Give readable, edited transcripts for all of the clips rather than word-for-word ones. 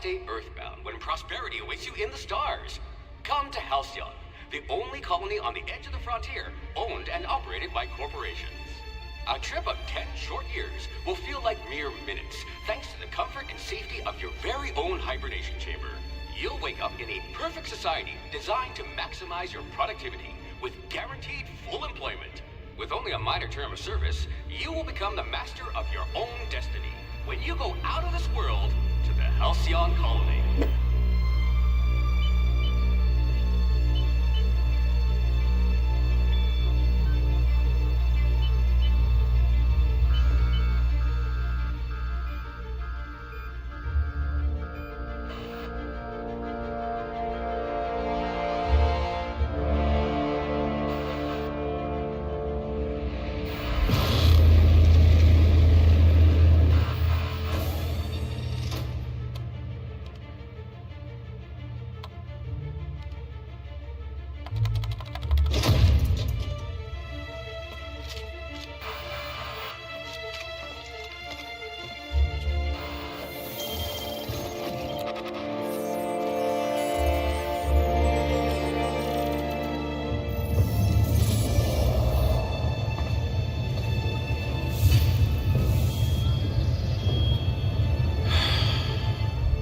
stay earthbound when prosperity awaits you in the stars. Come to Halcyon, the only colony on the edge of the frontier, owned and operated by corporations. A trip of 10 short years will feel like mere minutes, thanks to the comfort and safety of your very own hibernation chamber. You'll wake up in a perfect society designed to maximize your productivity, with guaranteed full employment. With only a minor term of service, you will become the master of your own destiny when you go out of this world to the Halcyon colony.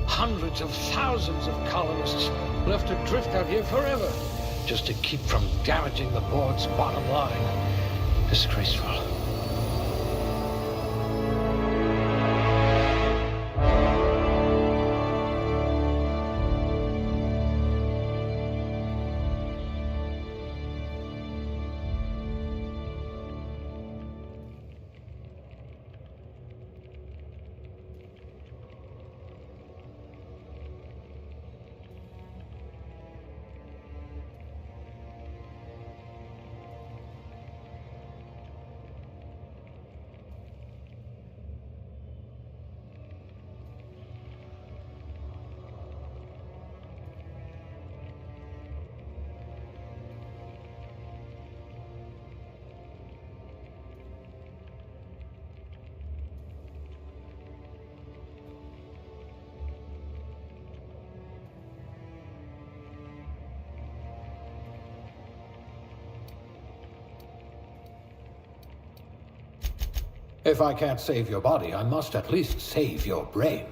Hundreds of thousands of colonists left to drift out here forever, just to keep from damaging the board's bottom line. Disgraceful. If I can't save your body, I must at least save your brain.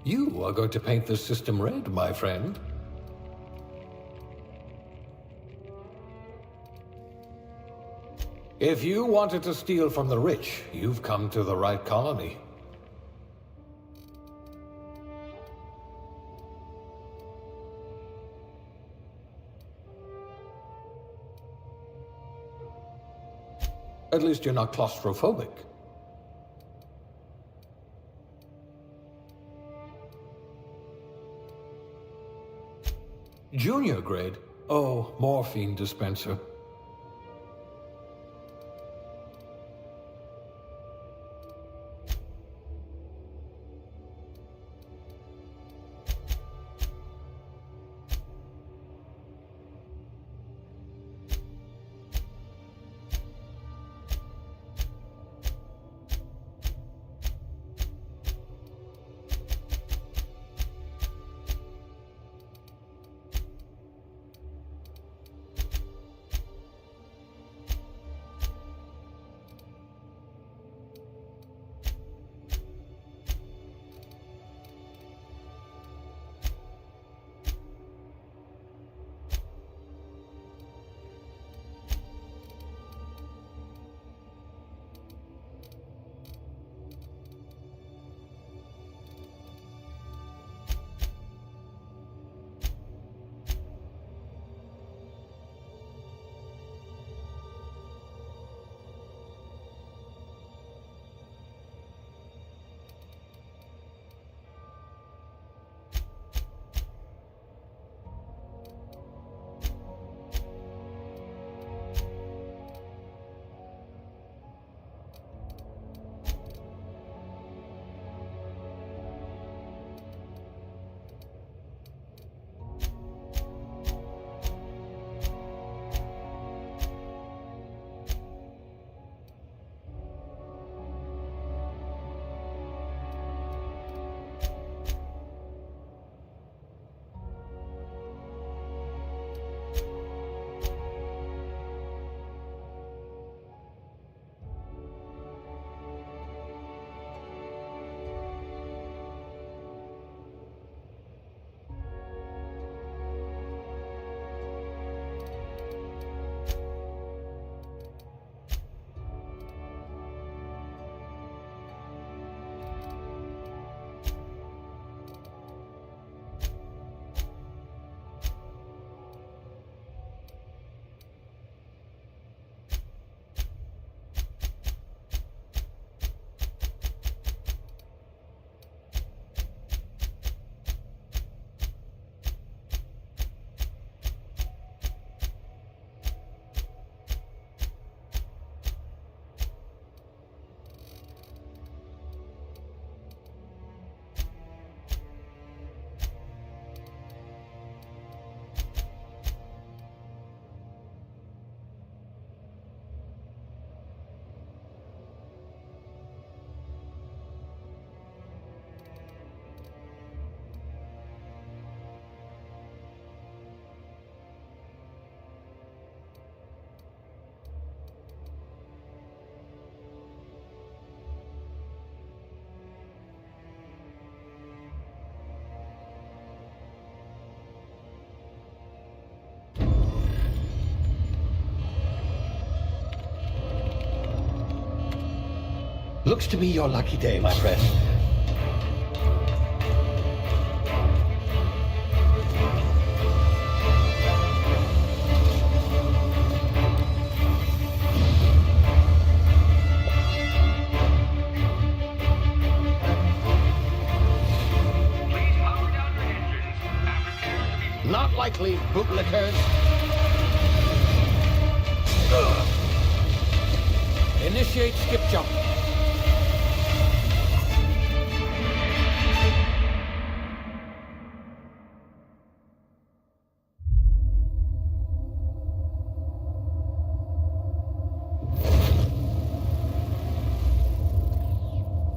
You are going to paint this system red, my friend. If you wanted to steal from the rich, you've come to the right colony. At least you're not claustrophobic. Junior grade? Oh, morphine dispenser. Looks to be your lucky day, my friend. Not likely, bootlickers. Initiate skip jump.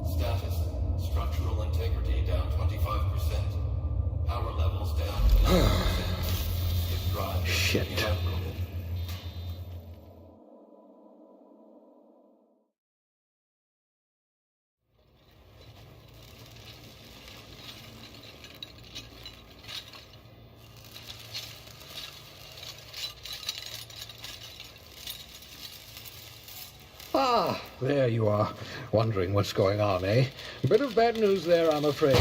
Status. Structural integrity down 25%. Power levels down 11%. If drive is Shit. evaporated. Ah, there you are. Wondering what's going on, eh? Bit of bad news there, I'm afraid.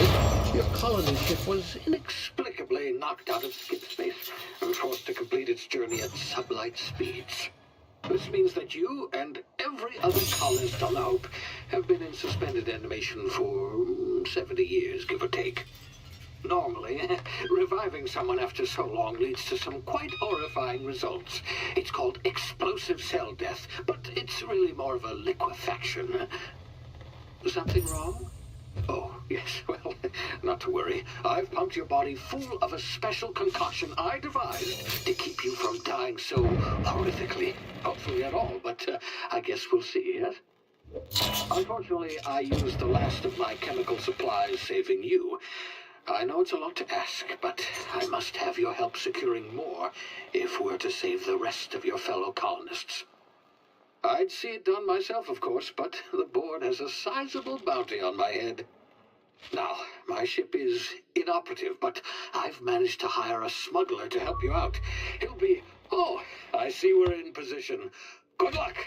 Your colony ship was inexplicably knocked out of skip space and forced to complete its journey at sublight speeds. This means that you and every other colonist on the Hope have been in suspended animation for 70 years, give or take. Normally, reviving someone after so long leads to some quite horrifying results. It's called explosive cell death, but it's really more of a liquefaction. Something wrong? Oh, yes, well, not to worry. I've pumped your body full of a special concoction I devised to keep you from dying so horrifically. Hopefully at all, but I guess we'll see, yes? Unfortunately, I used the last of my chemical supplies saving you. I know it's a lot to ask, but I must have your help securing more if we're to save the rest of your fellow colonists. I'd see it done myself, of course, but the board has a sizable bounty on my head. Now, my ship is inoperative, but I've managed to hire a smuggler to help you out. He'll be... Oh, I see we're in position. Good luck!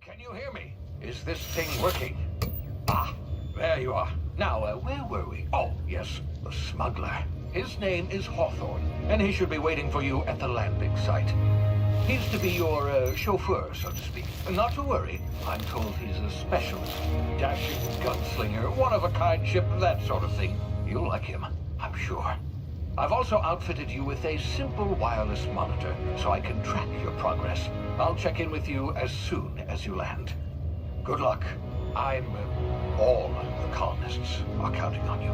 Can you hear me? Is this thing working? Ah, there you are. Now, where were we? Oh, yes, the smuggler. His name is Hawthorne, and he should be waiting for you at the landing site. He's to be your chauffeur, so to speak. Not to worry, I'm told he's a specialist. Dashing gunslinger, one-of-a-kind ship, that sort of thing. You'll like him, I'm sure. I've also outfitted you with a simple wireless monitor, so I can track your progress. I'll check in with you as soon as you land. Good luck. All the colonists are counting on you.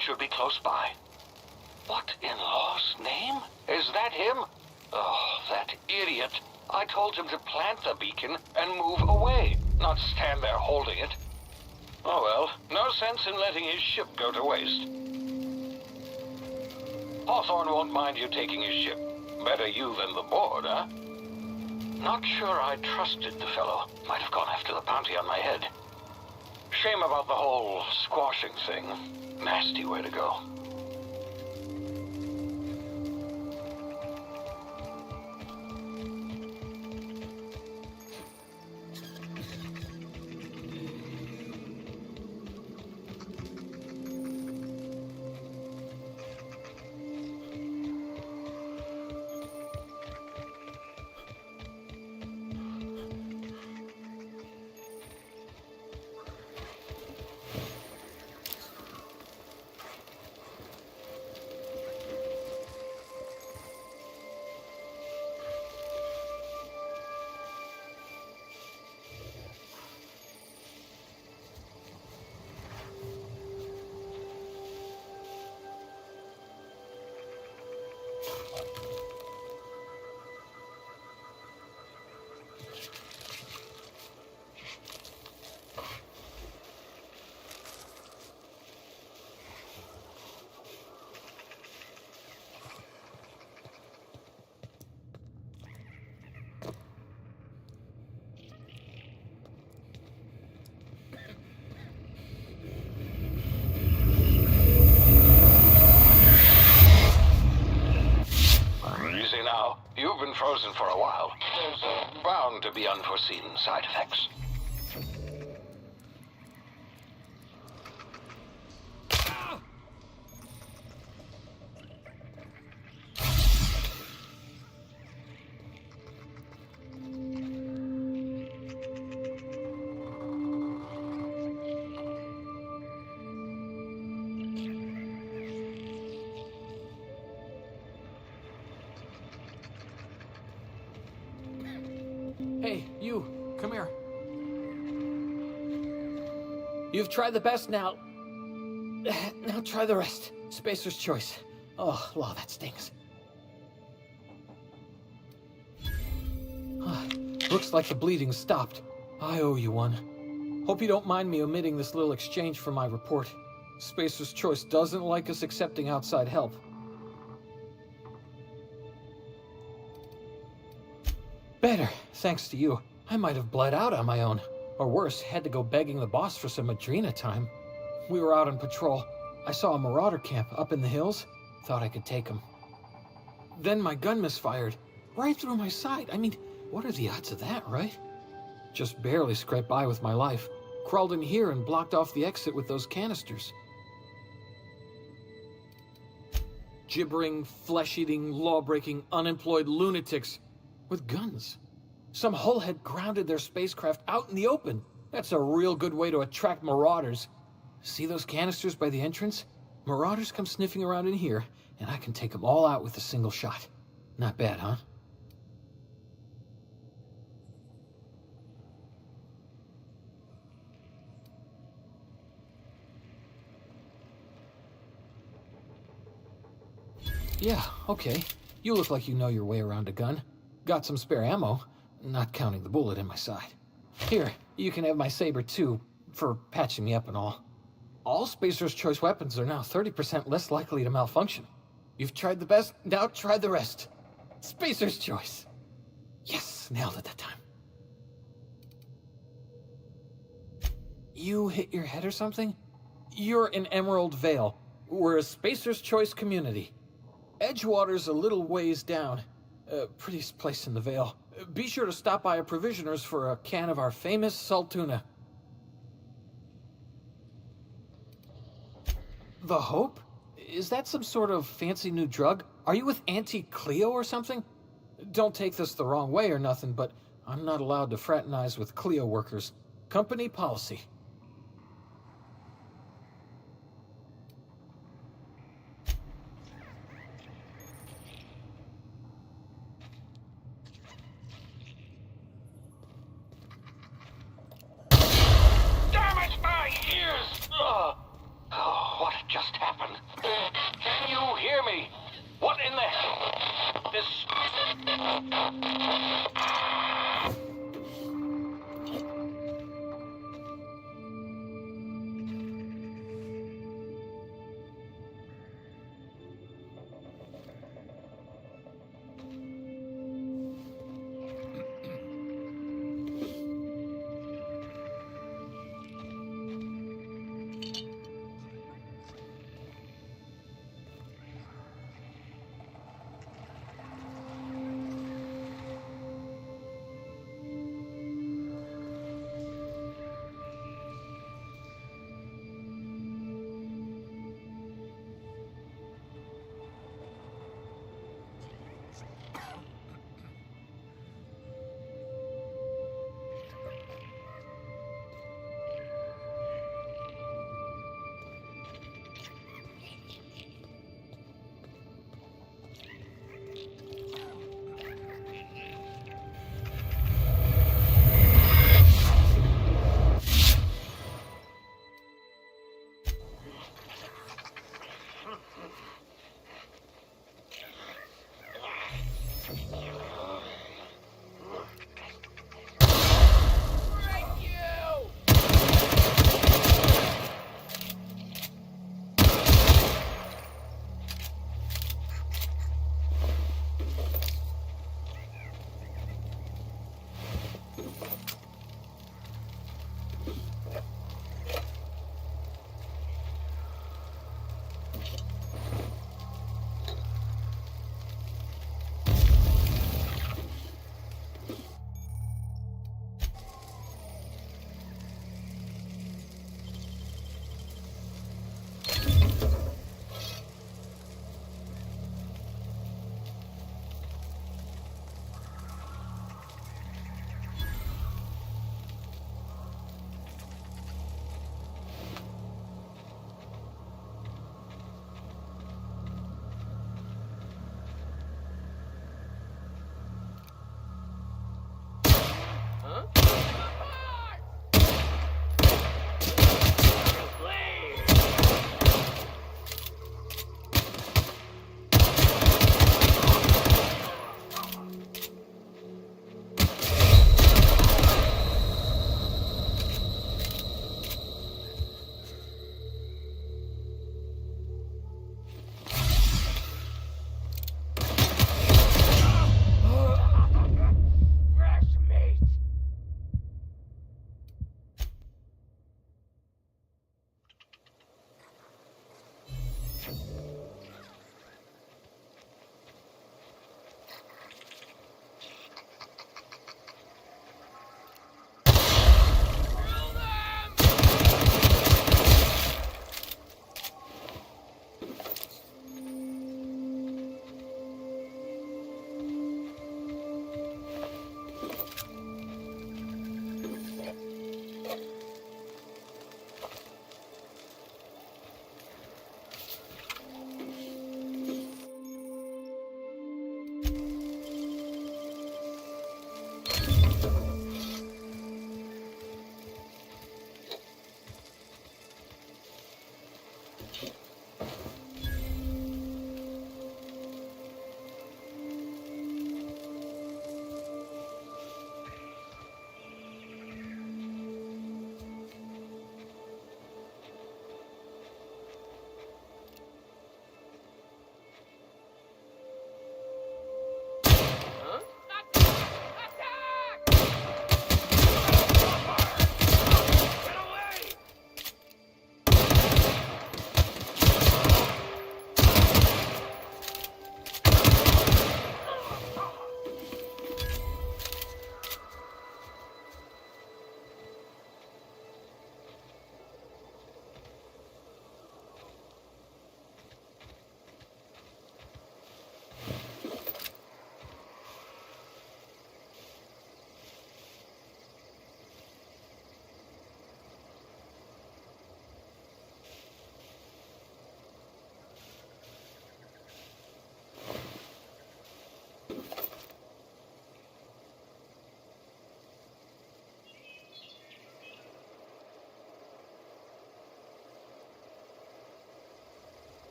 Should be close by. What in law's name? Is that him? Oh, that idiot. I told him to plant the beacon and move away, not stand there holding it. Oh well, no sense in letting his ship go to waste. Hawthorne won't mind you taking his ship. Better you than the board, huh? Not sure I trusted the fellow. Might have gone after the bounty on my head. Shame about the whole squashing thing. Nasty way to go. now. You've been frozen for a while. There's bound to be unforeseen side effects. Hey, you, come here. You've tried the best now. Now try the rest. Spacer's choice. Oh, wow, that stings. Looks like the bleeding stopped. I owe you one. Hope you don't mind me omitting this little exchange from my report. Spacer's choice doesn't like us accepting outside help. Better, thanks to you. I might have bled out on my own. Or worse, had to go begging the boss for some adrena time. We were out on patrol. I saw a marauder camp up in the hills. Thought I could take him. Then my gun misfired. Right through my side. I mean, what are the odds of that, right? Just barely scraped by with my life. Crawled in here and blocked off the exit with those canisters. Gibbering, flesh-eating, law-breaking, unemployed lunatics. With guns. Some hullhead grounded their spacecraft out in the open. That's a real good way to attract marauders. See those canisters by the entrance? Marauders come sniffing around in here, and I can take them all out with a single shot. Not bad, huh? Yeah, okay. You look like you know your way around a gun. Got some spare ammo, not counting the bullet in my side. Here, you can have my saber too, for patching me up and all. All Spacer's Choice weapons are now 30% less likely to malfunction. You've tried the best, now try the rest. Spacer's Choice. Yes, nailed it that time. You hit your head or something? You're in Emerald Vale. We're a Spacer's Choice community. Edgewater's a little ways down. Prettiest place in the Vale. Be sure to stop by a provisioner's for a can of our famous salt tuna. The Hope? Is that some sort of fancy new drug? Are you with Auntie Cleo or something? Don't take this the wrong way or nothing, but I'm not allowed to fraternize with Cleo workers. Company policy. Damn it, my ears! Oh, what just happened? Can you hear me? What in the hell? This...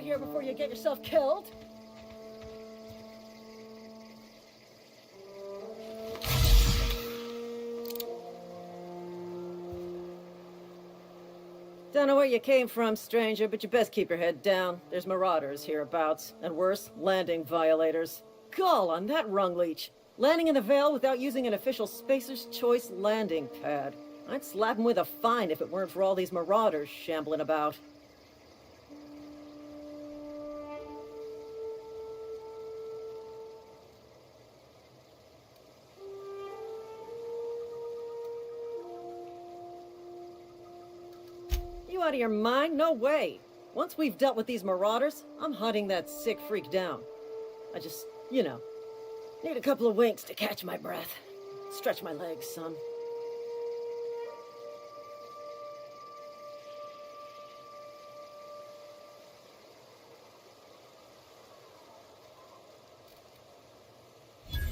here before you get yourself killed. Don't know where you came from, stranger, but you best keep your head down. There's marauders hereabouts, and worse, landing violators. Gall on that rung leech. Landing in the Vale without using an official Spacer's Choice landing pad. I'd slap him with a fine if it weren't for all these marauders shambling about. You out of your mind? No way. Once we've dealt with these marauders, I'm hunting that sick freak down. I just, need a couple of winks to catch my breath. Stretch my legs, son.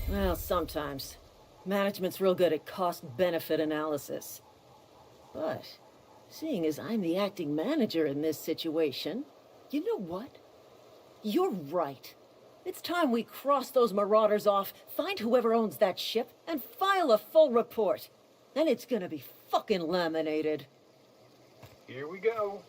Well, sometimes. Management's real good at cost-benefit analysis. But, seeing as I'm the acting manager in this situation, you know what? You're right. It's time we cross those marauders off, find whoever owns that ship, and file a full report. Then it's gonna be fucking laminated. Here we go.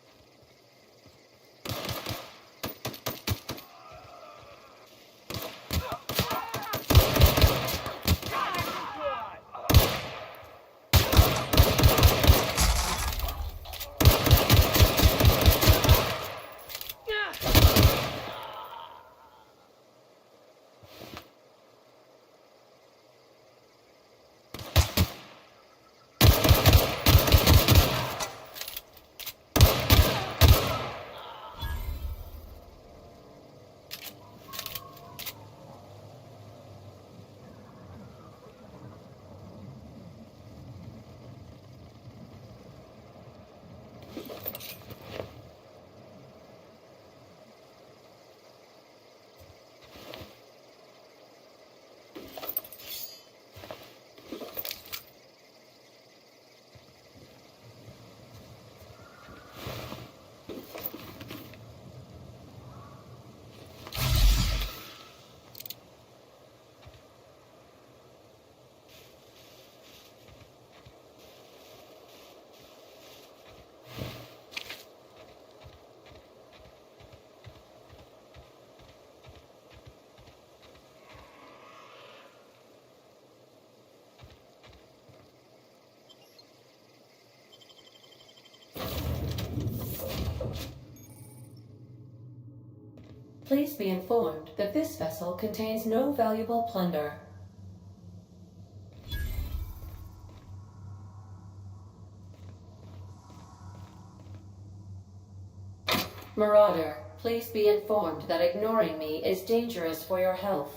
Please be informed that this vessel contains no valuable plunder. Marauder, please be informed that ignoring me is dangerous for your health.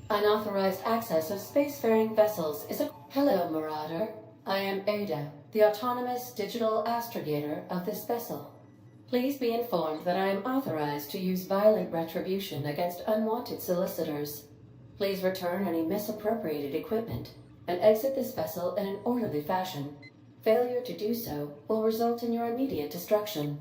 Unauthorized access of spacefaring vessels is a... Hello, Marauder. I am Ada, the autonomous digital astrogator of this vessel. Please be informed that I am authorized to use violent retribution against unwanted solicitors. Please return any misappropriated equipment and exit this vessel in an orderly fashion. Failure to do so will result in your immediate destruction.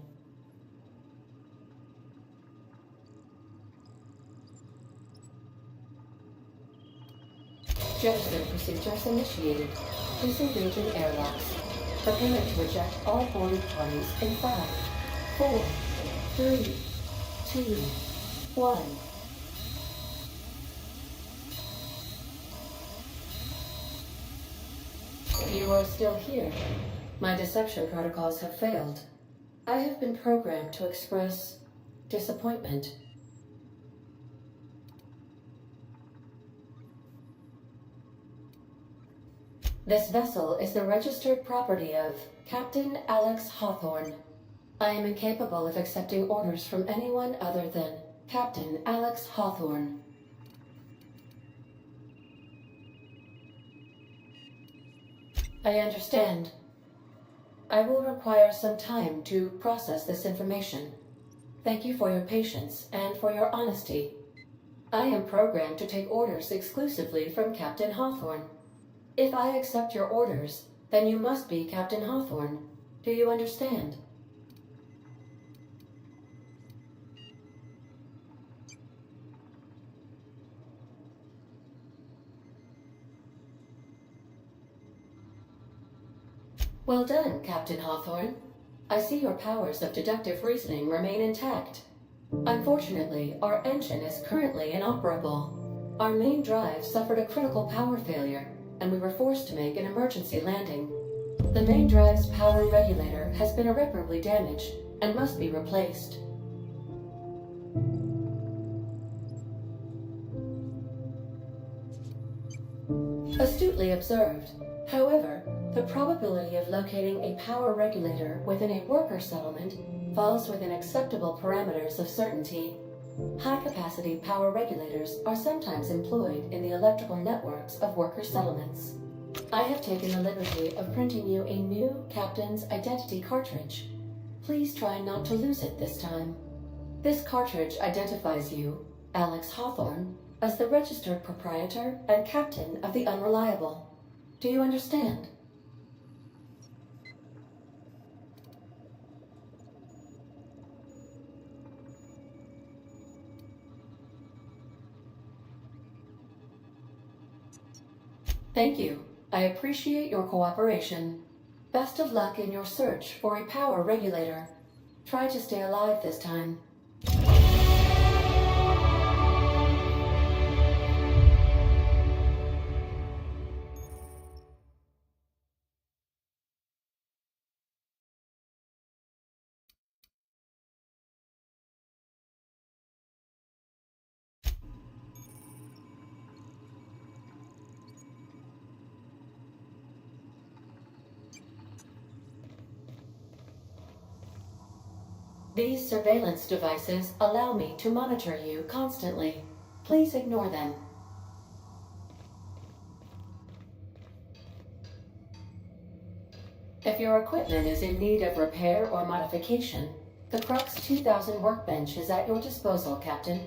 Jettison procedures initiated. Please engage in airlocks. Prepare to eject all boarded parties in 5, 4, 3, 2, 1. You are still here. My deception protocols have failed. I have been programmed to express disappointment. This vessel is the registered property of Captain Alex Hawthorne. I am incapable of accepting orders from anyone other than Captain Alex Hawthorne. I understand. I will require some time to process this information. Thank you for your patience and for your honesty. I am programmed to take orders exclusively from Captain Hawthorne. If I accept your orders, then you must be Captain Hawthorne. Do you understand? Well done, Captain Hawthorne. I see your powers of deductive reasoning remain intact. Unfortunately, our engine is currently inoperable. Our main drive suffered a critical power failure, and we were forced to make an emergency landing. The main drive's power regulator has been irreparably damaged and must be replaced. Astutely observed. However, the probability of locating a power regulator within a worker settlement falls within acceptable parameters of certainty. High-capacity power regulators are sometimes employed in the electrical networks of worker settlements. I have taken the liberty of printing you a new Captain's Identity cartridge. Please try not to lose it this time. This cartridge identifies you, Alex Hawthorne, as the registered proprietor and captain of the Unreliable. Do you understand? Thank you. I appreciate your cooperation. Best of luck in your search for a power regulator. Try to stay alive this time. These surveillance devices allow me to monitor you constantly. Please ignore them. If your equipment is in need of repair or modification, the Crux 2000 workbench is at your disposal, Captain.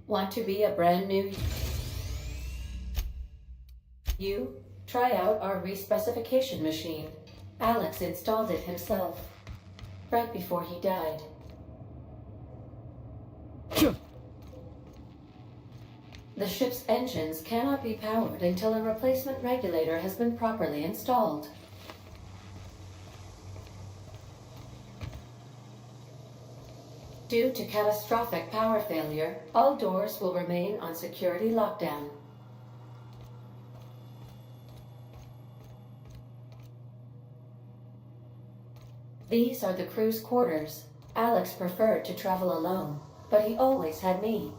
Want to be a brand new you? Try out our respecification machine. Alex installed it himself, right before he died. The ship's engines cannot be powered until a replacement regulator has been properly installed. Due to catastrophic power failure, all doors will remain on security lockdown. These are the crew's quarters. Alex preferred to travel alone, but he always had me.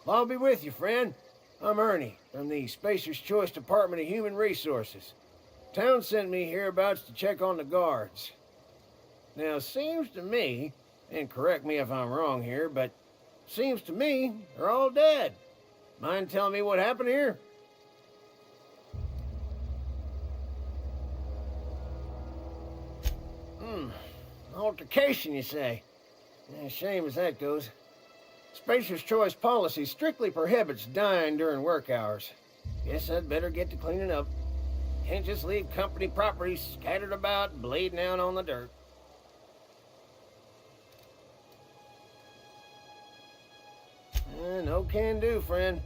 I'll be with you, friend. I'm Ernie, from the Spacer's Choice Department of Human Resources. Town sent me hereabouts to check on the guards. Now, seems to me, and correct me if I'm wrong here, but seems to me they're all dead. Mind telling me what happened here? Altercation, you say? Yeah, shame as that goes. Spacer's Choice policy strictly prohibits dying during work hours. Guess I'd better get to cleaning up. Can't just leave company property scattered about, bleeding out on the dirt. No can do, friend.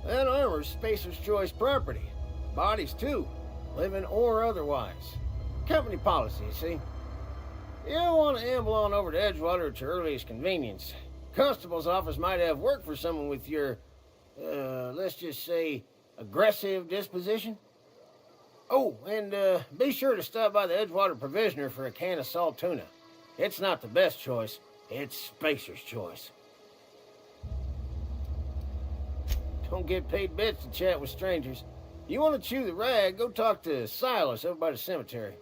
That armor's Spacer's Choice property. Bodies, too. Living or otherwise. Company policy, you see. You don't want to amble on over to Edgewater at your earliest convenience. Constable's office might have work for someone with your, let's just say, aggressive disposition. Oh, and be sure to stop by the Edgewater Provisioner for a can of salt tuna. It's not the best choice, it's Spacer's Choice. Don't get paid bits to chat with strangers. You want to chew the rag, go talk to Silas over by the cemetery.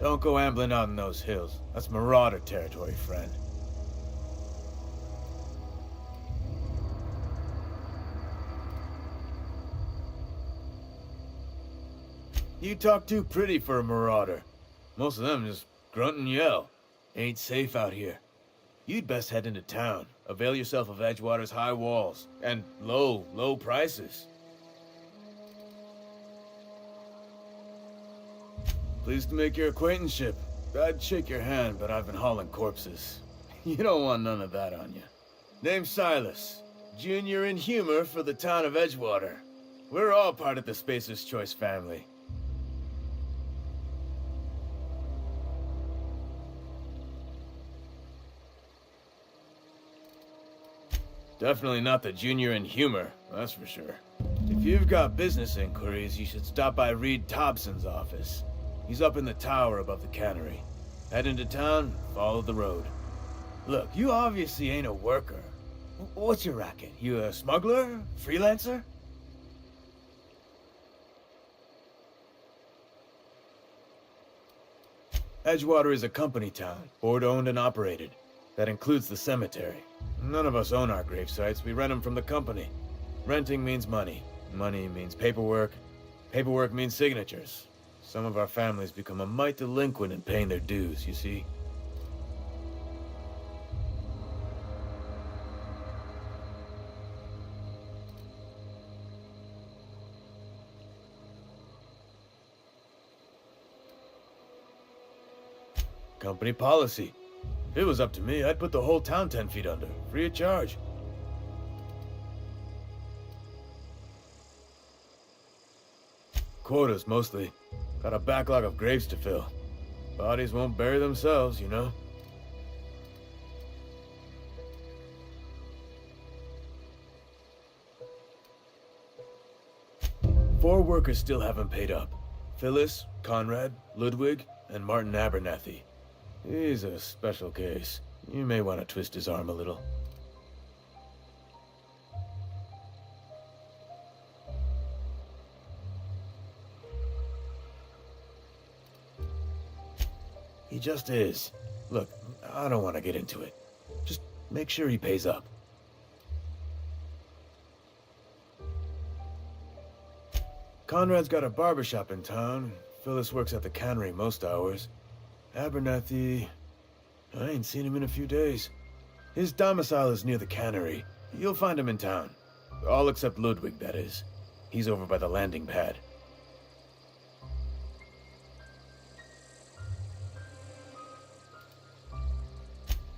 Don't go ambling out in those hills. That's marauder territory, friend. You talk too pretty for a marauder. Most of them just grunt and yell. Ain't safe out here. You'd best head into town. Avail yourself of Edgewater's high walls and low prices. Pleased to make your acquaintanceship. I'd shake your hand, but I've been hauling corpses. You don't want none of that on you. Name's Silas. Junior in humor for the town of Edgewater. We're all part of the Spacer's Choice family. Definitely not the junior in humor, that's for sure. If you've got business inquiries, you should stop by Reed Thompson's office. He's up in the tower above the cannery. Head into town, follow the road. Look, you obviously ain't a worker. What's your racket? You a smuggler? Freelancer? Edgewater is a company town, board-owned and operated. That includes the cemetery. None of us own our grave sites. We rent them from the company. Renting means money. Money means paperwork. Paperwork means signatures. Some of our families become a mite delinquent in paying their dues, you see? Company policy. If it was up to me, I'd put the whole town 10 feet under, free of charge. Quotas, mostly. Got a backlog of graves to fill. Bodies won't bury themselves, you know? Four workers still haven't paid up. Phyllis, Conrad, Ludwig, and Martin Abernathy. He's a special case. You may want to twist his arm a little. He just is. Look, I don't want to get into it. Just make sure he pays up. Conrad's got a barbershop in town. Phyllis works at the cannery most hours. Abernathy... I ain't seen him in a few days. His domicile is near the cannery. You'll find him in town. All except Ludwig, that is. He's over by the landing pad.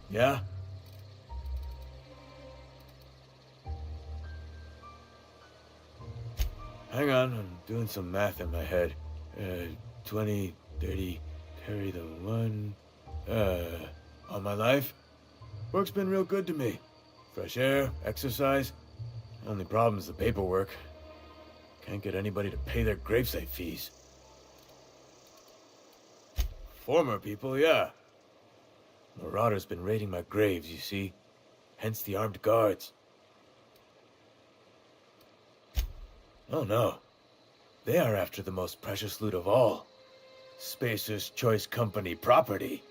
Yeah? Hang on, I'm doing some math in my head. 20, 30, carry the one... all my life? Work's been real good to me. Fresh air, exercise. Only problem's the paperwork. Can't get anybody to pay their gravesite fees. Former people, yeah. Marauders been raiding my graves, you see. Hence the armed guards. Oh no. They are after the most precious loot of all. Spacer's Choice Company property.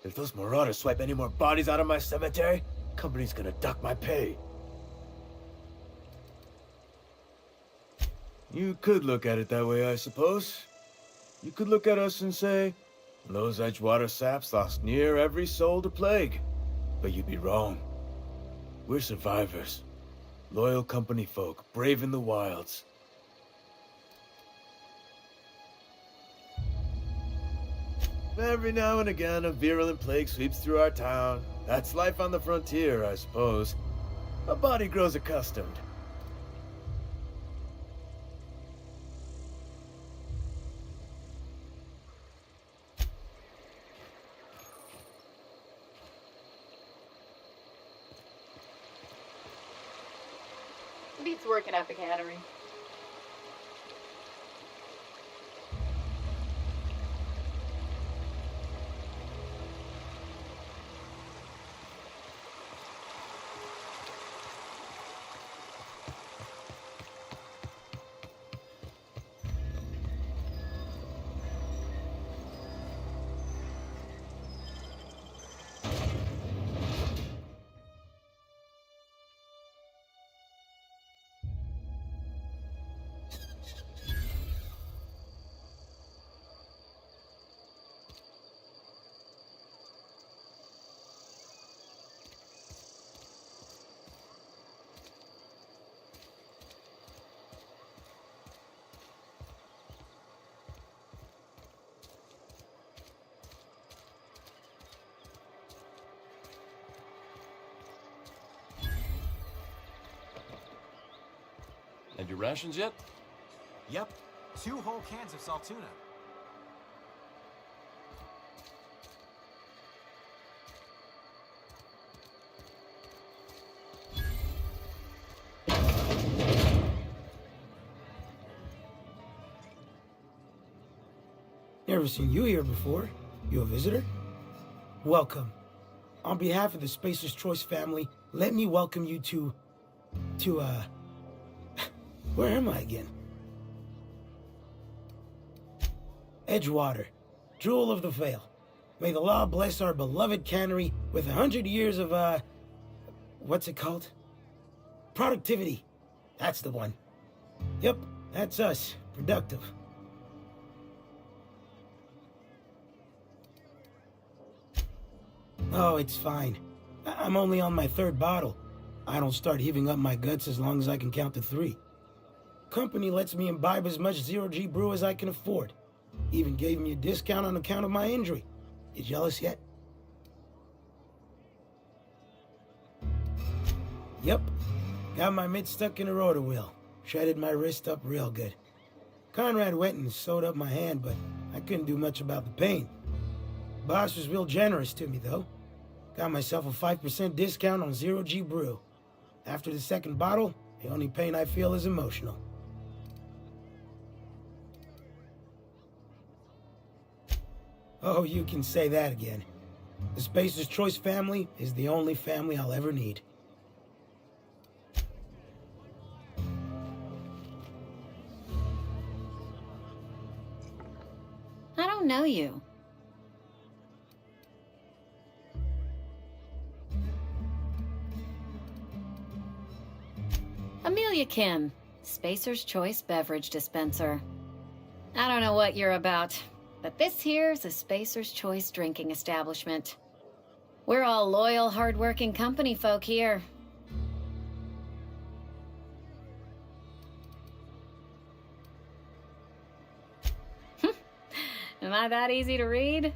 If those marauders swipe any more bodies out of my cemetery, company's gonna duck my pay. You could look at it that way, I suppose. You could look at us and say, those Edgewater saps lost near every soul to plague. But you'd be wrong. We're survivors. Loyal company folk, brave in the wilds. Every now and again, a virulent plague sweeps through our town. That's life on the frontier, I suppose. A body grows accustomed. Beats working at the cannery. And your rations yet? Yep, 2 whole cans of salt tuna. Never seen you here before. You a visitor? Welcome. On behalf of the Spacer's Choice family, let me welcome you to, where am I again? Edgewater, Jewel of the Vale. May the law bless our beloved cannery with 100 years of, what's it called? Productivity. That's the one. Yep, that's us. Productive. Oh, it's fine. I'm only on my 3rd bottle. I don't start heaving up my guts as long as I can count to 3. Company lets me imbibe as much zero-G brew as I can afford. Even gave me a discount on account of my injury. You jealous yet? Yep. Got my mitt stuck in a rotor wheel. Shredded my wrist up real good. Conrad went and sewed up my hand, but I couldn't do much about the pain. Boss was real generous to me, though. Got myself a 5% discount on zero-G brew. After the 2nd bottle, the only pain I feel is emotional. Oh, you can say that again. The Spacer's Choice family is the only family I'll ever need. I don't know you. Amelia Kim, Spacer's Choice Beverage Dispenser. I don't know what you're about, but this here's a Spacer's Choice drinking establishment. We're all loyal, hard-working company folk here. Am I that easy to read?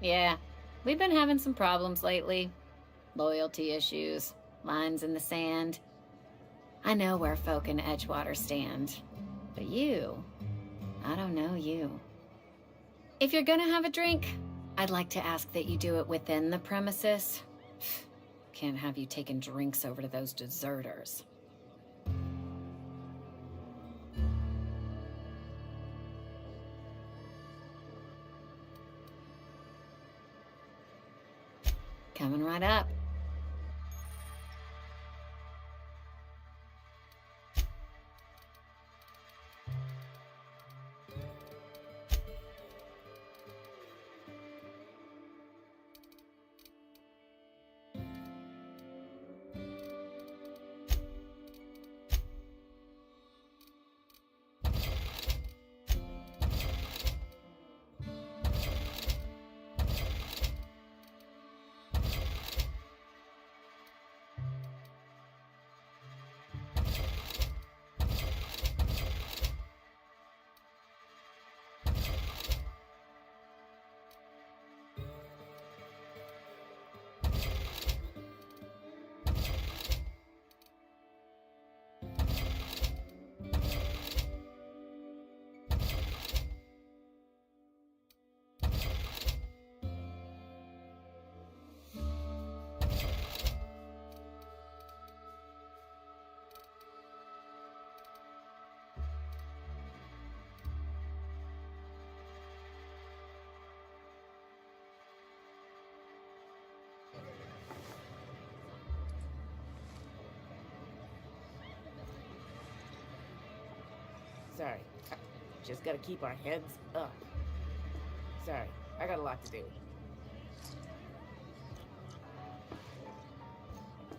Yeah, we've been having some problems lately. Loyalty issues, lines in the sand. I know where folk in Edgewater stand, but you, I don't know you. If you're gonna have a drink, I'd like to ask that you do it within the premises. Can't have you taking drinks over to those deserters. Coming right up. Sorry. Just gotta keep our heads up. Sorry, I got a lot to do.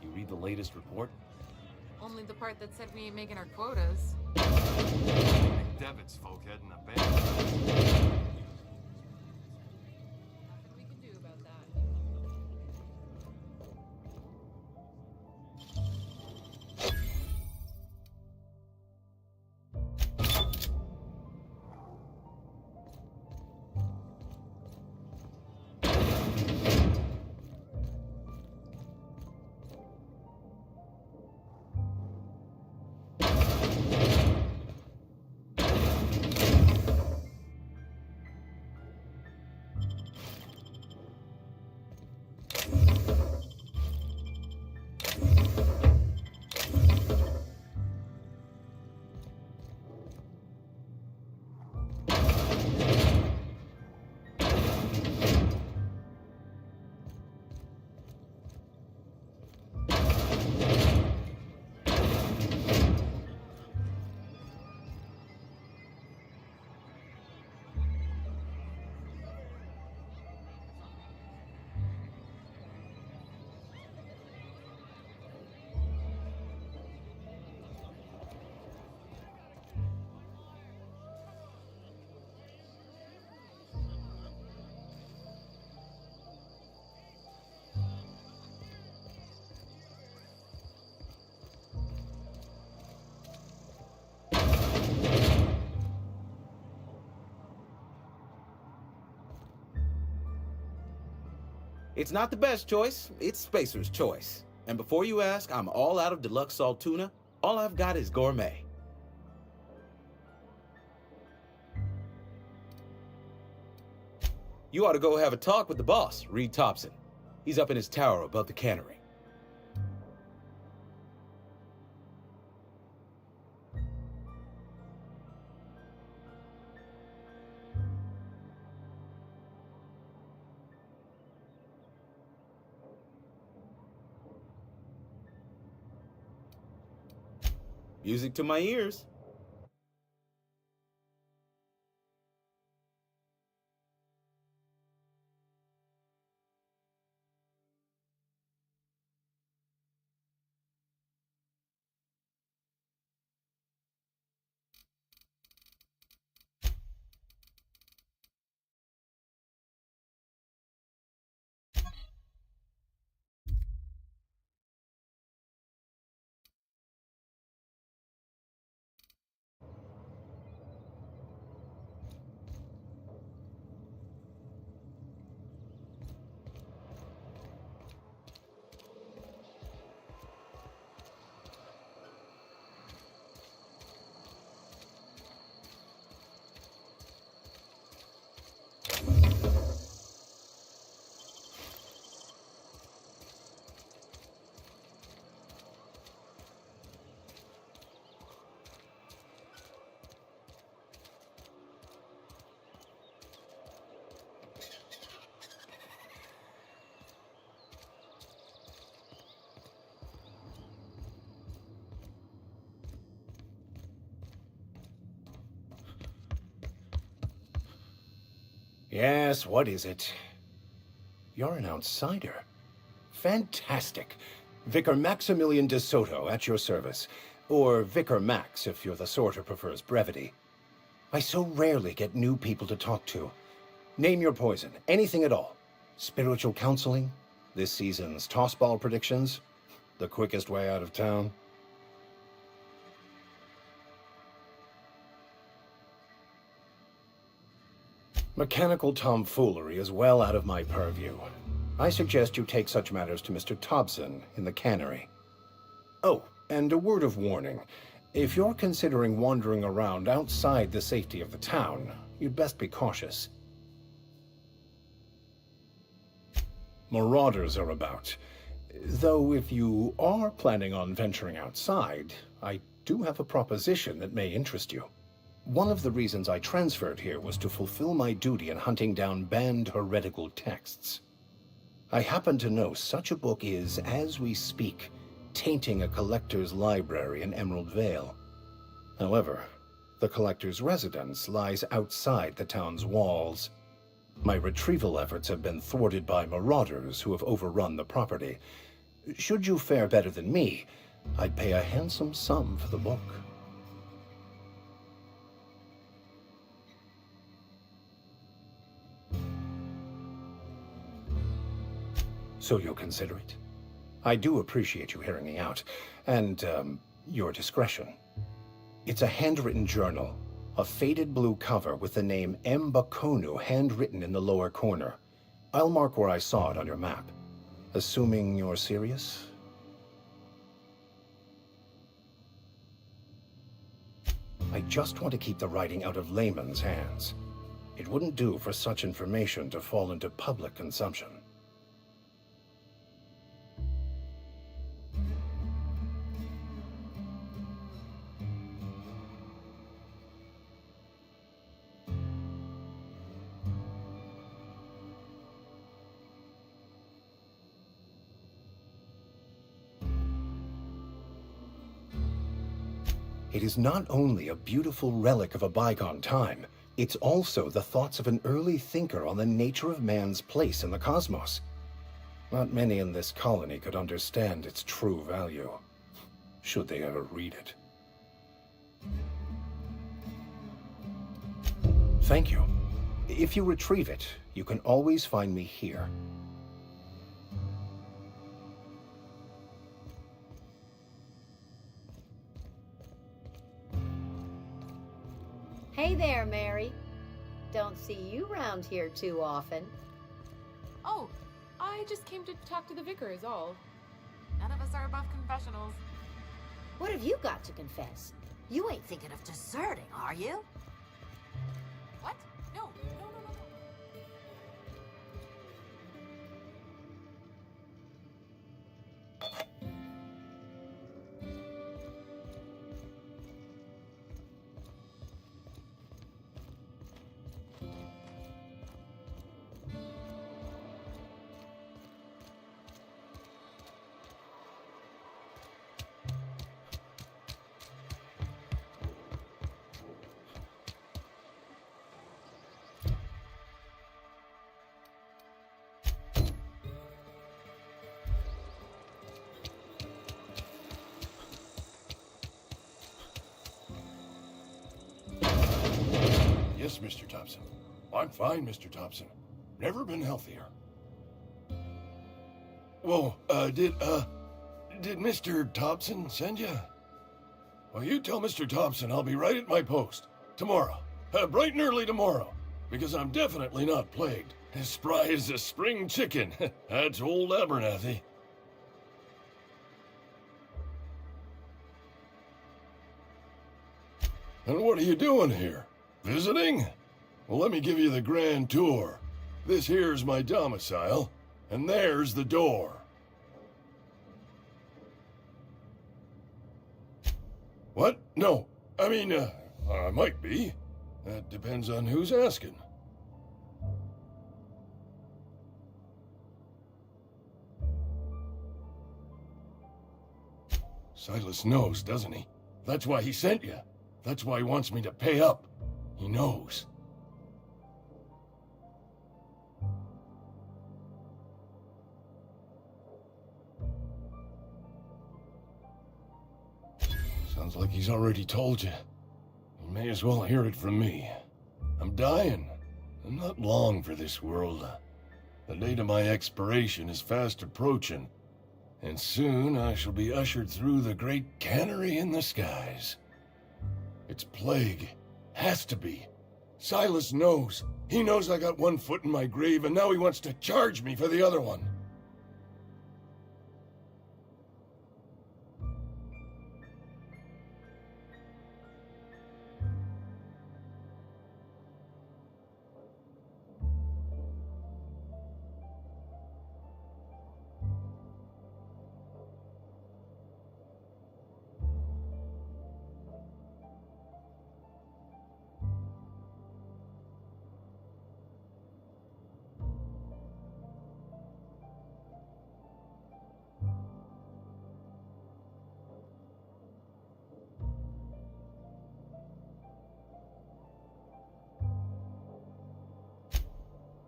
You read the latest report? Only the part that said we ain't making our quotas. Devitt's folk heading a band. It's not the best choice, it's Spacer's choice. And before you ask, I'm all out of deluxe salt tuna. All I've got is gourmet. You ought to go have a talk with the boss, Reed Thompson. He's up in his tower above the cannery. Music to my ears. Yes, what is it? You're an outsider. Fantastic. Vicar Maximilian de Soto at your service. Or Vicar Max, if you're the sort who prefers brevity. I so rarely get new people to talk to. Name your poison, anything at all. Spiritual counseling? This season's tossball predictions? The quickest way out of town? Mechanical tomfoolery is well out of my purview. I suggest you take such matters to Mr. Thompson in the cannery. Oh, and a word of warning. If you're considering wandering around outside the safety of the town, you'd best be cautious. Marauders are about. Though if you are planning on venturing outside, I do have a proposition that may interest you. One of the reasons I transferred here was to fulfill my duty in hunting down banned heretical texts. I happen to know such a book is, as we speak, tainting a collector's library in Emerald Vale. However, the collector's residence lies outside the town's walls. My retrieval efforts have been thwarted by marauders who have overrun the property. Should you fare better than me, I'd pay a handsome sum for the book. So you'll consider it? I do appreciate you hearing me out, and, your discretion. It's a handwritten journal, a faded blue cover with the name Mbakonu handwritten in the lower corner. I'll mark where I saw it on your map. Assuming you're serious? I just want to keep the writing out of layman's hands. It wouldn't do for such information to fall into public consumption. It is not only a beautiful relic of a bygone time, it's also the thoughts of an early thinker on the nature of man's place in the cosmos. Not many in this colony could understand its true value, should they ever read it. Thank you. If you retrieve it, you can always find me here. Hey there, Mary. Don't see you round here too often. Oh, I just came to talk to the vicar is all. None of us are above confessionals. What have you got to confess? You ain't thinking of deserting, are you? What? No. Yes, Mr. Thompson. I'm fine, Mr. Thompson. Never been healthier. Whoa, did Mr. Thompson send you? Well, you tell Mr. Thompson I'll be right at my post. Tomorrow. Bright and early tomorrow. Because I'm definitely not plagued. As spry as a spring chicken. That's old Abernathy. And what are you doing here? Visiting? Well, let me give you the grand tour. This here's my domicile, and there's the door. What? No. I mean, I might be. That depends on who's asking. Silas knows, doesn't he? That's why he sent you. That's why he wants me to pay up. He knows. Sounds like he's already told you. You may as well hear it from me. I'm dying. I'm not long for this world. The date of my expiration is fast approaching, and soon I shall be ushered through the great cannery in the skies. It's plague. Has to be. Silas knows. He knows I got one foot in my grave, and now he wants to charge me for the other one.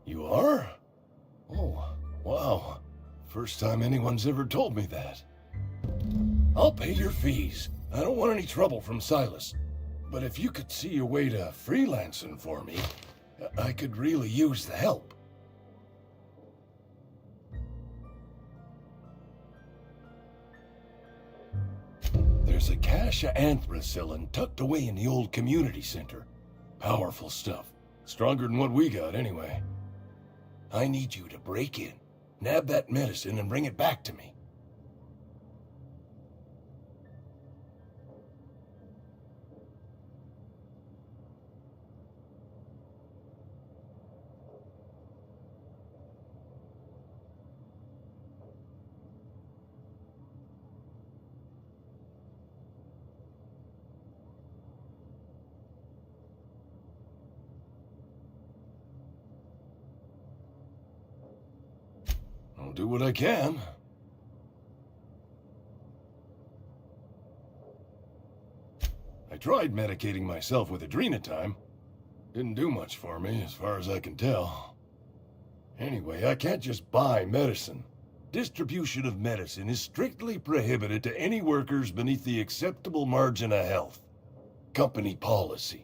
You are? Oh, wow. First time anyone's ever told me that. I'll pay your fees. I don't want any trouble from Silas. But if you could see your way to freelancing for me, I could really use the help. There's a cache of anthracillin tucked away in the old community center. Powerful stuff. Stronger than what we got, anyway. I need you to break in, nab that medicine, and bring it back to me. I'll do what I can. I tried medicating myself with adrenatime. Didn't do much for me, as far as I can tell. Anyway, I can't just buy medicine. Distribution of medicine is strictly prohibited to any workers beneath the acceptable margin of health. Company policy.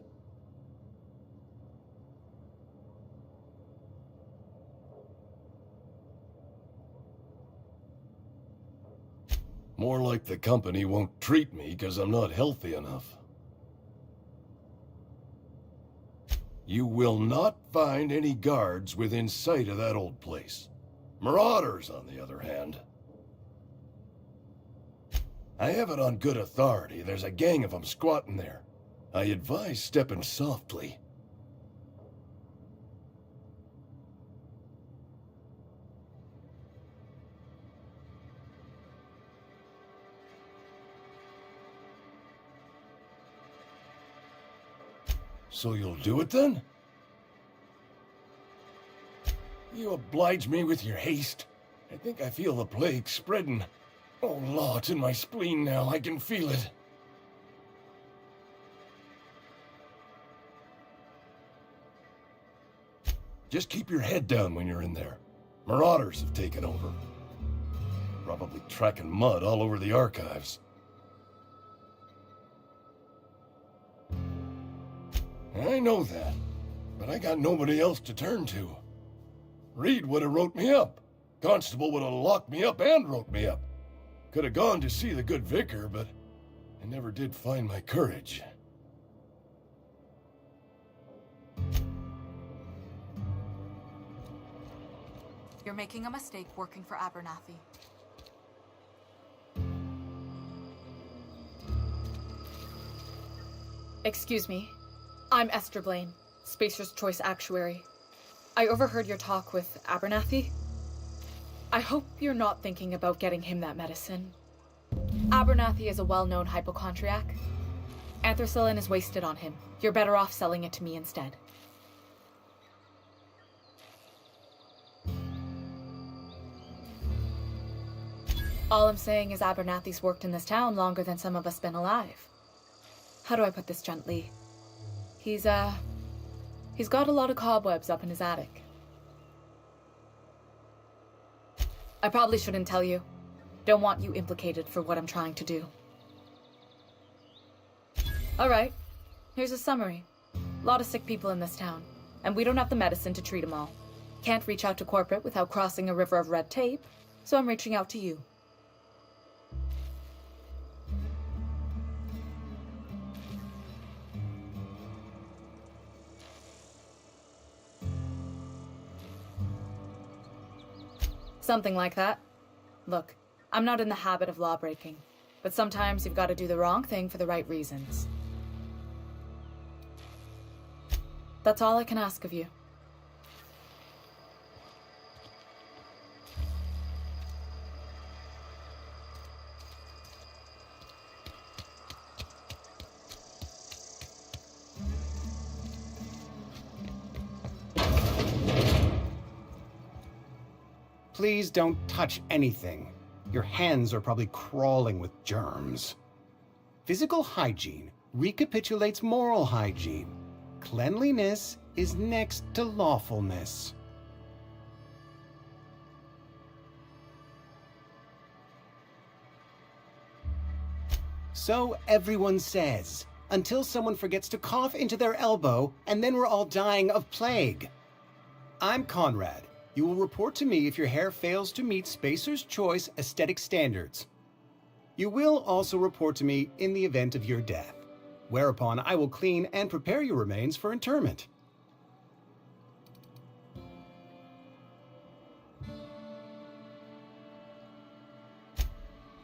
More like the company won't treat me because I'm not healthy enough. You will not find any guards within sight of that old place. Marauders, on the other hand. I have it on good authority. There's a gang of them squatting there. I advise stepping softly. So you'll do it then? You oblige me with your haste. I think I feel the plague spreading. Oh, law, it's in my spleen now. I can feel it. Just keep your head down when you're in there. Marauders have taken over. Probably tracking mud all over the archives. I know that, but I got nobody else to turn to. Reed would have wrote me up. Constable would have locked me up and wrote me up. Could have gone to see the good vicar, but I never did find my courage. You're making a mistake working for Abernathy. Excuse me. I'm Esther Blaine, Spacer's Choice Actuary. I overheard your talk with Abernathy. I hope you're not thinking about getting him that medicine. Abernathy is a well-known hypochondriac. Anthracillin is wasted on him. You're better off selling it to me instead. All I'm saying is Abernathy's worked in this town longer than some of us been alive. How do I put this gently? He's got a lot of cobwebs up in his attic. I probably shouldn't tell you. Don't want you implicated for what I'm trying to do. Alright, here's a summary. A lot of sick people in this town, and we don't have the medicine to treat them all. Can't reach out to corporate without crossing a river of red tape, so I'm reaching out to you. Something like that. Look, I'm not in the habit of law-breaking, but sometimes you've got to do the wrong thing for the right reasons. That's all I can ask of you. Please don't touch anything. Your hands are probably crawling with germs. Physical hygiene recapitulates moral hygiene. Cleanliness is next to lawfulness. So everyone says, until someone forgets to cough into their elbow, and then we're all dying of plague. I'm Conrad. You will report to me if your hair fails to meet Spacer's Choice aesthetic standards. You will also report to me in the event of your death, whereupon I will clean and prepare your remains for interment.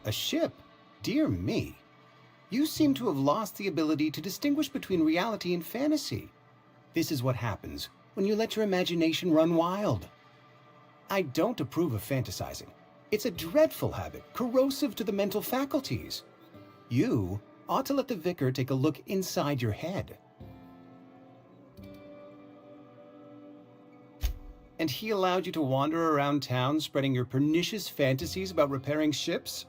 A ship? Dear me. You seem to have lost the ability to distinguish between reality and fantasy. This is what happens when you let your imagination run wild. I don't approve of fantasizing. It's a dreadful habit, corrosive to the mental faculties. You ought to let the vicar take a look inside your head. And he allowed you to wander around town spreading your pernicious fantasies about repairing ships?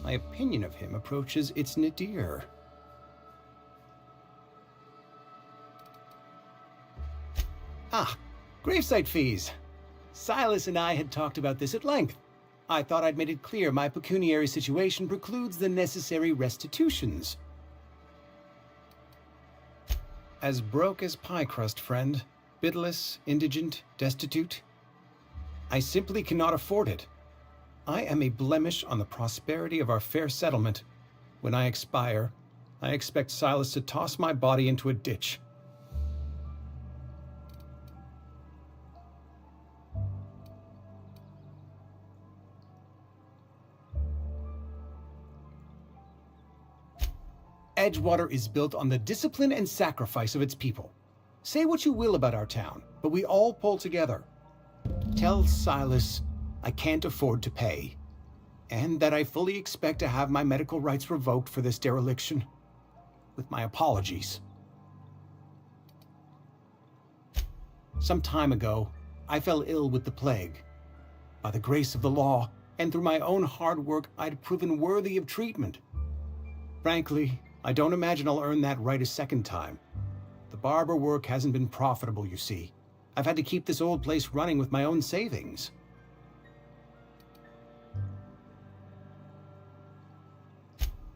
My opinion of him approaches its nadir. Ah, gravesite fees. Silas and I had talked about this at length. I thought I'd made it clear my pecuniary situation precludes the necessary restitutions. As broke as pie crust, friend. Bidless, indigent, destitute. I simply cannot afford it. I am a blemish on the prosperity of our fair settlement. When I expire, I expect Silas to toss my body into a ditch. Edgewater is built on the discipline and sacrifice of its people. Say what you will about our town, but we all pull together. Tell Silas I can't afford to pay, and that I fully expect to have my medical rights revoked for this dereliction. With my apologies. Some time ago, I fell ill with the plague. By the grace of the law, and through my own hard work, I'd proven worthy of treatment. Frankly, I don't imagine I'll earn that right a second time. The barber work hasn't been profitable, you see. I've had to keep this old place running with my own savings.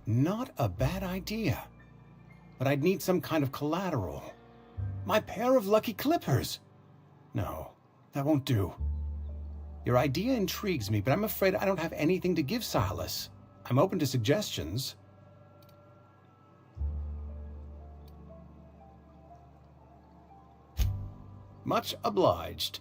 Not a bad idea. But I'd need some kind of collateral. My pair of lucky clippers! No, that won't do. Your idea intrigues me, but I'm afraid I don't have anything to give Silas. I'm open to suggestions. Much obliged.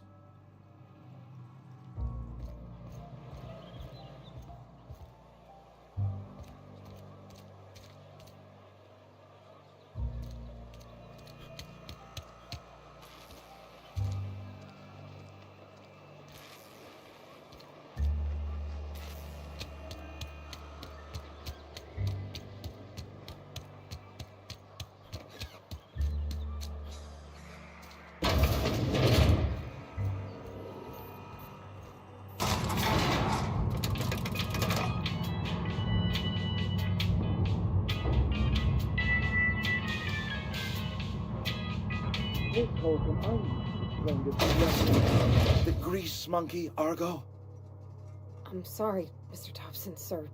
The grease monkey, Argo? I'm sorry, Mr. Thompson, sir.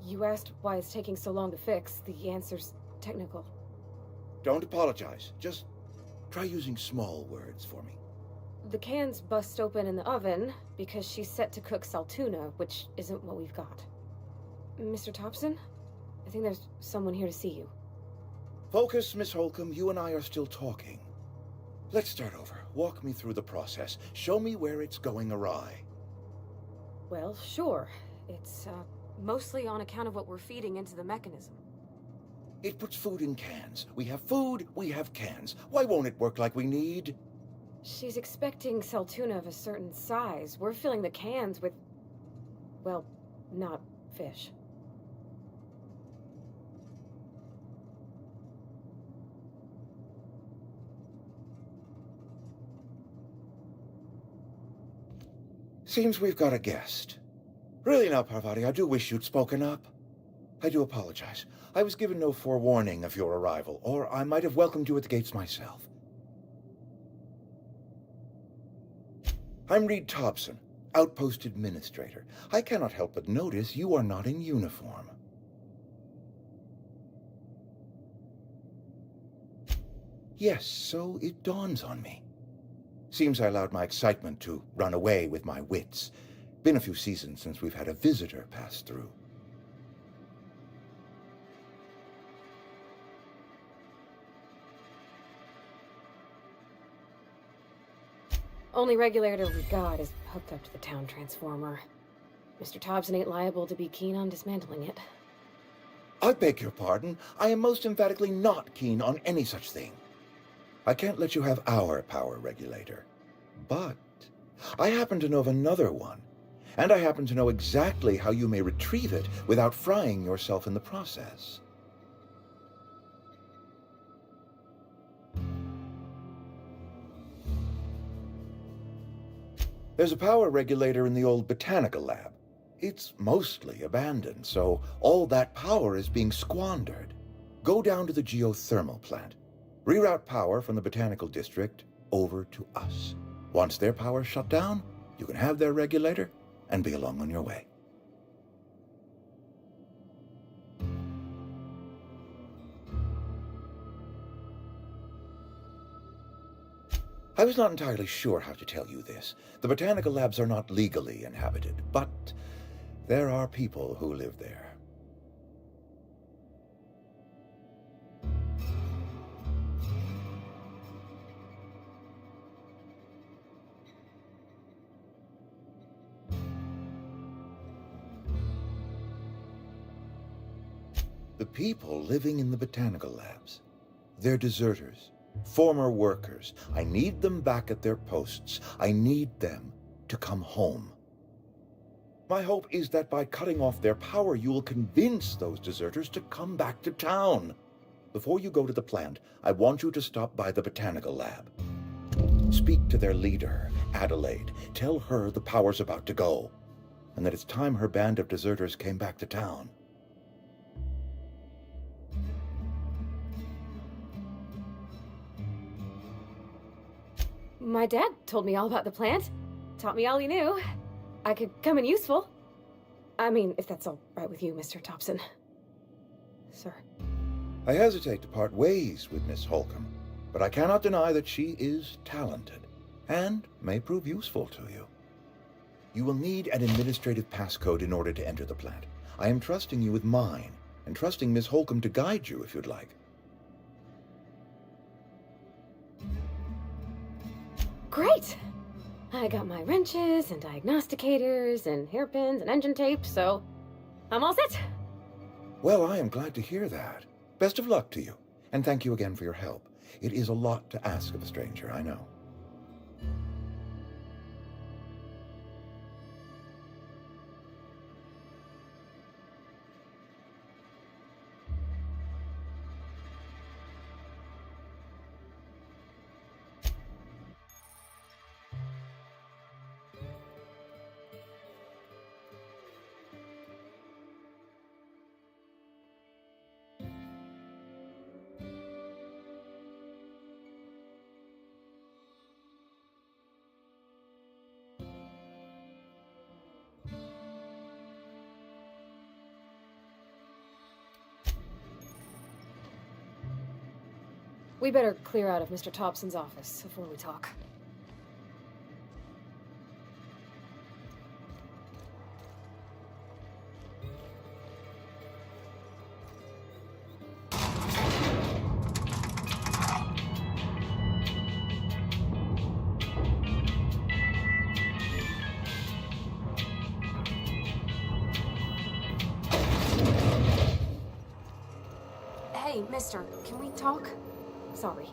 You asked why it's taking so long to fix. The answer's technical. Don't apologize. Just try using small words for me. The cans bust open in the oven because she's set to cook saltuna, which isn't what we've got. Mr. Thompson? I think there's someone here to see you. Focus, Miss Holcomb. You and I are still talking. Let's start over. Walk me through the process. Show me where it's going awry. Well, sure. It's, mostly on account of what we're feeding into the mechanism. It puts food in cans. We have food, we have cans. Why won't it work like we need? She's expecting saltuna of a certain size. We're filling the cans with, well, not fish. Seems we've got a guest. Really now, Parvati, I do wish you'd spoken up. I do apologize. I was given no forewarning of your arrival, or I might have welcomed you at the gates myself. I'm Reed Thompson, Outpost Administrator. I cannot help but notice you are not in uniform. Yes, so it dawns on me. Seems I allowed my excitement to run away with my wits. Been a few seasons since we've had a visitor pass through. Only regulator we got is hooked up to the town transformer. Mr. Thompson ain't liable to be keen on dismantling it. I beg your pardon. I am most emphatically not keen on any such thing. I can't let you have our power regulator. But I happen to know of another one, and I happen to know exactly how you may retrieve it without frying yourself in the process. There's a power regulator in the old botanical lab. It's mostly abandoned, so all that power is being squandered. Go down to the geothermal plant. Reroute power from the botanical district over to us. Once their power's shut down, you can have their regulator and be along on your way. I was not entirely sure how to tell you this. The botanical labs are not legally inhabited, but there are people who live there. The people living in the botanical labs. They're deserters, former workers. I need them back at their posts. I need them to come home. My hope is that by cutting off their power, you will convince those deserters to come back to town. Before you go to the plant, I want you to stop by the botanical lab. Speak to their leader, Adelaide. Tell her the power's about to go, and that it's time her band of deserters came back to town. My dad told me all about the plant. Taught me all he knew. I could come in useful. I mean, if that's all right with you, Mr. Thompson. Sir. I hesitate to part ways with Miss Holcomb, but I cannot deny that she is talented and may prove useful to you. You will need an administrative passcode in order to enter the plant. I am trusting you with mine, and trusting Miss Holcomb to guide you if you'd like. Great! I got my wrenches and diagnosticators and hairpins and engine tape, so I'm all set. Well, I am glad to hear that. Best of luck to you, and thank you again for your help. It is a lot to ask of a stranger, I know. We better clear out of Mr. Thompson's office before we talk. Hey, mister, can we talk? Sorry.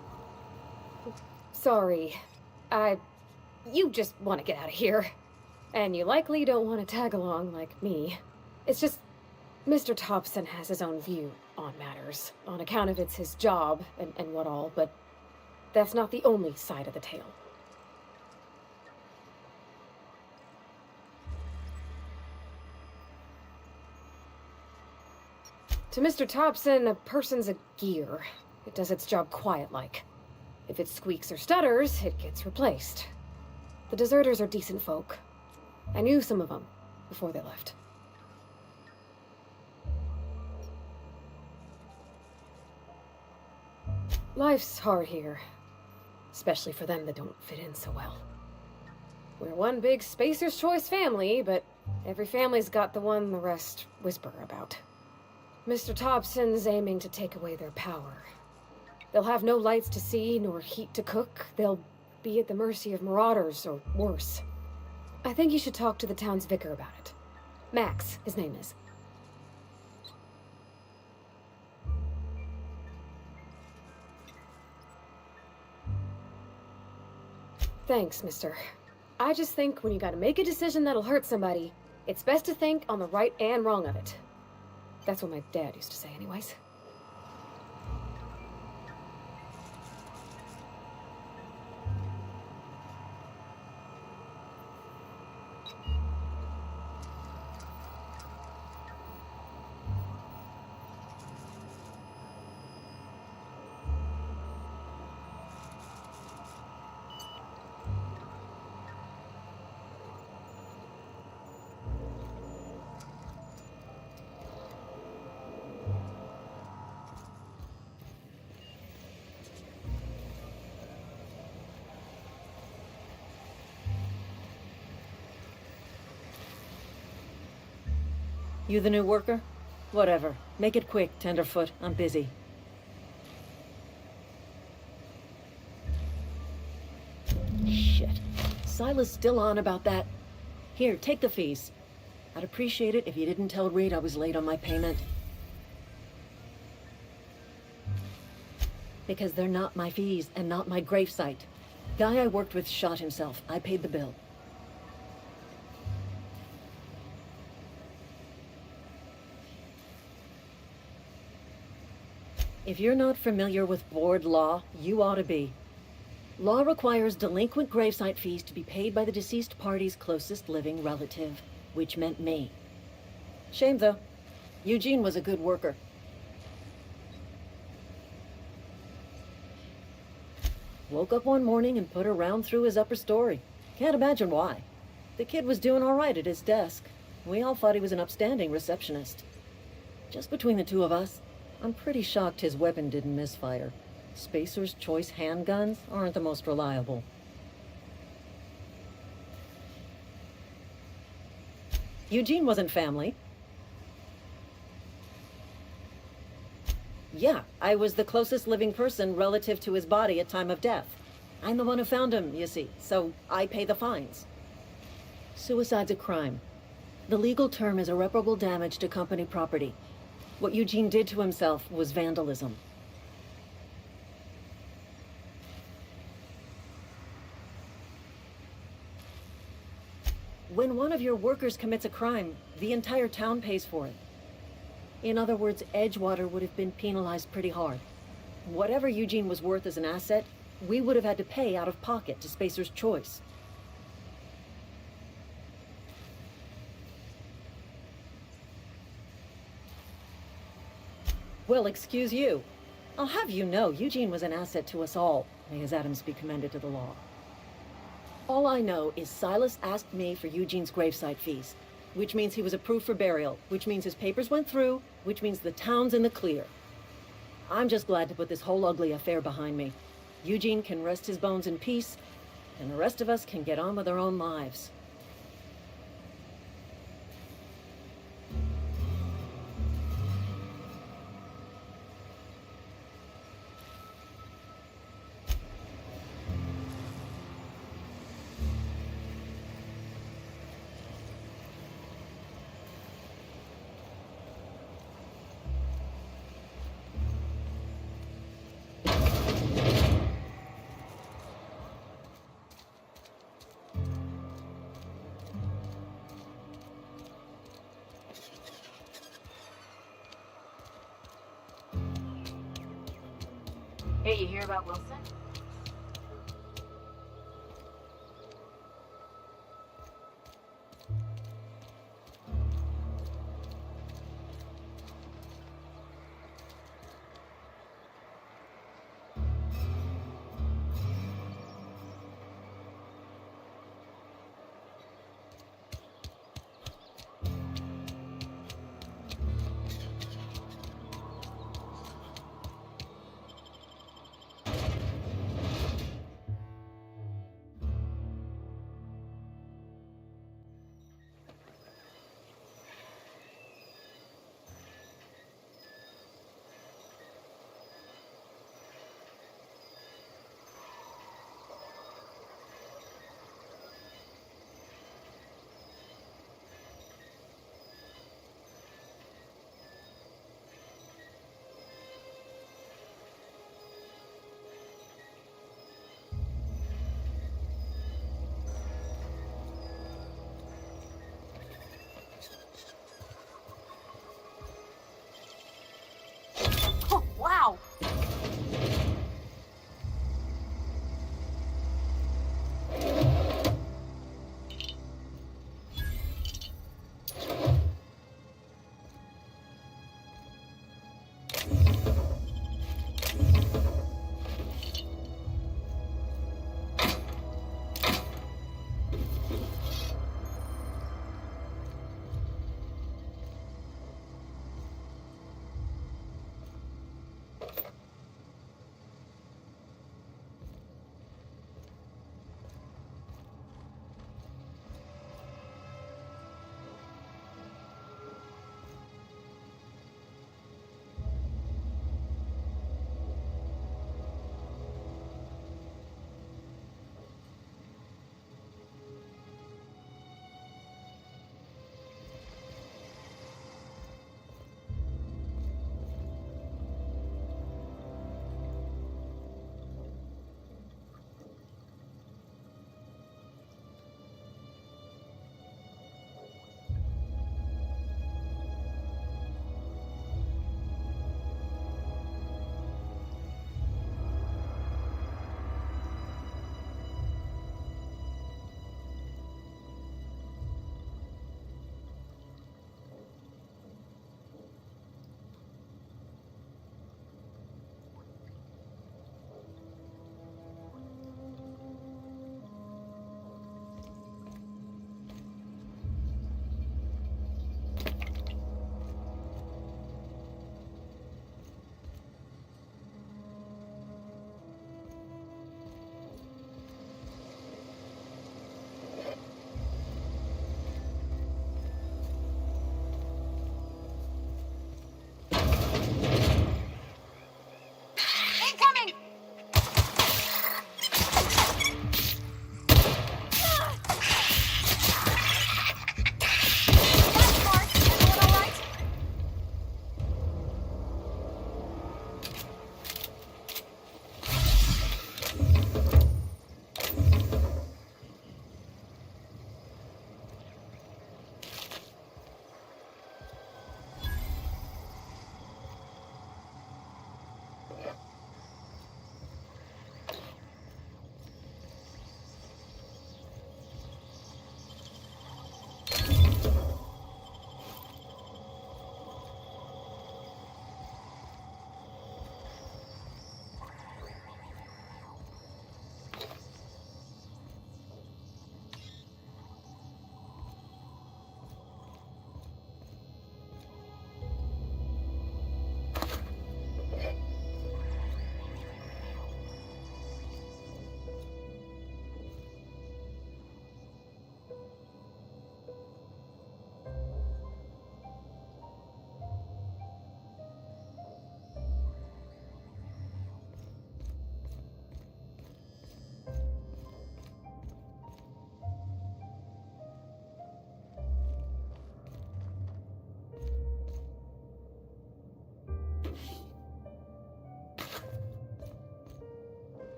Sorry. You just want to get out of here. And you likely don't want to tag along like me. It's just, Mr. Thompson has his own view on matters, on account of it's his job and what all, but that's not the only side of the tale. To Mr. Thompson, a person's a gear. It does its job quiet-like. If it squeaks or stutters, it gets replaced. The deserters are decent folk. I knew some of them before they left. Life's hard here, especially for them that don't fit in so well. We're one big Spacer's Choice family, but every family's got the one the rest whisper about. Mr. Thompson's aiming to take away their power. They'll have no lights to see, nor heat to cook. They'll be at the mercy of marauders, or worse. I think you should talk to the town's vicar about it. Max, his name is. Thanks, mister. I just think when you gotta make a decision that'll hurt somebody, it's best to think on the right and wrong of it. That's what my dad used to say anyways. You the new worker? Whatever. Make it quick, Tenderfoot. I'm busy. Shit. Silas still on about that? Here, take the fees. I'd appreciate it if you didn't tell Reed I was late on my payment. Because they're not my fees and not my gravesite. Guy I worked with shot himself. I paid the bill. If you're not familiar with board law, you ought to be. Law requires delinquent gravesite fees to be paid by the deceased party's closest living relative, which meant me. Shame, though. Eugene was a good worker. Woke up one morning and put a round through his upper story. Can't imagine why. The kid was doing all right at his desk. We all thought he was an upstanding receptionist. Just between the two of us, I'm pretty shocked his weapon didn't misfire. Spacer's Choice handguns aren't the most reliable. Eugene wasn't family. Yeah, I was the closest living person relative to his body at time of death. I'm the one who found him, you see, so I pay the fines. Suicide's a crime. The legal term is irreparable damage to company property. What Eugene did to himself was vandalism. When one of your workers commits a crime, the entire town pays for it. In other words, Edgewater would have been penalized pretty hard. Whatever Eugene was worth as an asset, we would have had to pay out of pocket to Spacer's Choice. Well, excuse you. I'll have you know, Eugene was an asset to us all. May his atoms be commended to the law. All I know is Silas asked me for Eugene's gravesite fees, which means he was approved for burial, which means his papers went through, which means the town's in the clear. I'm just glad to put this whole ugly affair behind me. Eugene can rest his bones in peace, and the rest of us can get on with our own lives. Hey, you hear about Wilson? Oh, wow!